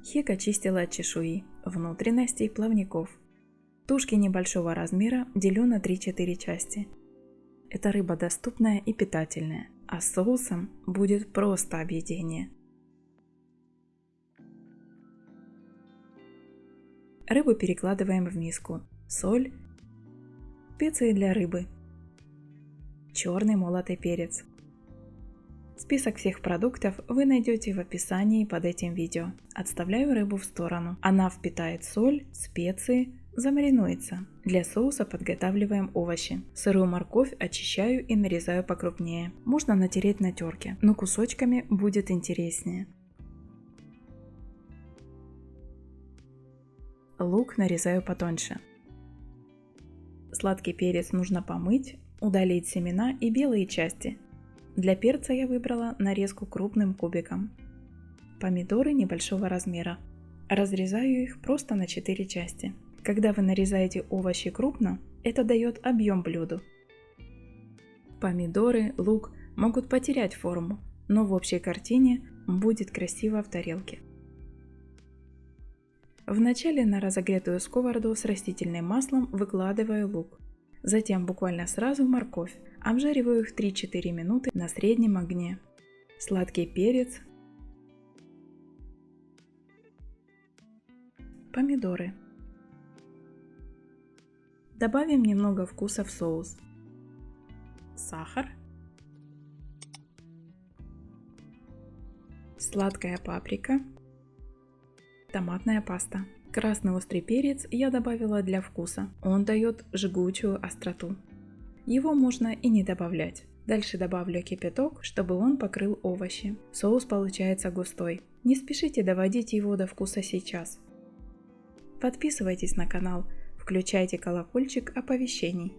Хек очистила от чешуи, внутренностей, плавников. Тушки небольшого размера делю на 3-4 части. Эта рыба доступная и питательная, а с соусом будет просто объедение. Рыбу перекладываем в миску. Соль, специи для рыбы, черный молотый перец. Список всех продуктов вы найдете в описании под этим видео. Отставляю рыбу в сторону. Она впитает соль, специи, замаринуется. Для соуса подготавливаем овощи. Сырую морковь очищаю и нарезаю покрупнее. Можно натереть на терке, но кусочками будет интереснее. Лук нарезаю потоньше. Сладкий перец нужно помыть, удалить семена и белые части. Для перца я выбрала нарезку крупным кубиком. Помидоры небольшого размера. Разрезаю их просто на 4 части. Когда вы нарезаете овощи крупно, это дает объем блюду. Помидоры, лук могут потерять форму, но в общей картине будет красиво в тарелке. Вначале на разогретую сковороду с растительным маслом выкладываю лук. Затем буквально сразу морковь. Обжариваю их 3-4 минуты на среднем огне. Сладкий перец, помидоры. Добавим немного вкуса в соус. Сахар, сладкая паприка, томатная паста. Красный острый перец я добавила для вкуса. Он дает жгучую остроту. Его можно и не добавлять. Дальше добавлю кипяток, чтобы он покрыл овощи. Соус получается густой. Не спешите доводить его до вкуса сейчас. Подписывайтесь на канал, включайте колокольчик оповещений.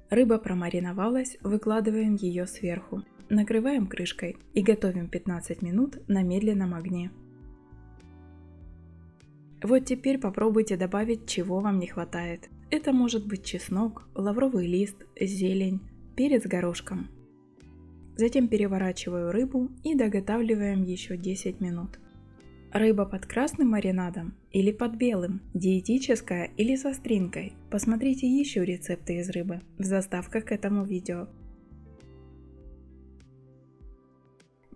Рыба промариновалась, выкладываем ее сверху. Накрываем крышкой и готовим 15 минут на медленном огне. Вот теперь попробуйте добавить, чего вам не хватает. Это может быть чеснок, лавровый лист, зелень, перец горошком. Затем переворачиваю рыбу и доготавливаем еще 10 минут. Рыба под красным маринадом или под белым, диетическая или с остринкой. Посмотрите еще рецепты из рыбы в заставках к этому видео.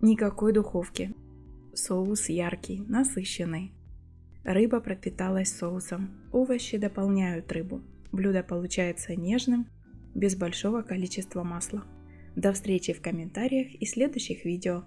Никакой духовки. Соус яркий, насыщенный. Рыба пропиталась соусом. Овощи дополняют рыбу. Блюдо получается нежным, без большого количества масла. До встречи в комментариях и следующих видео.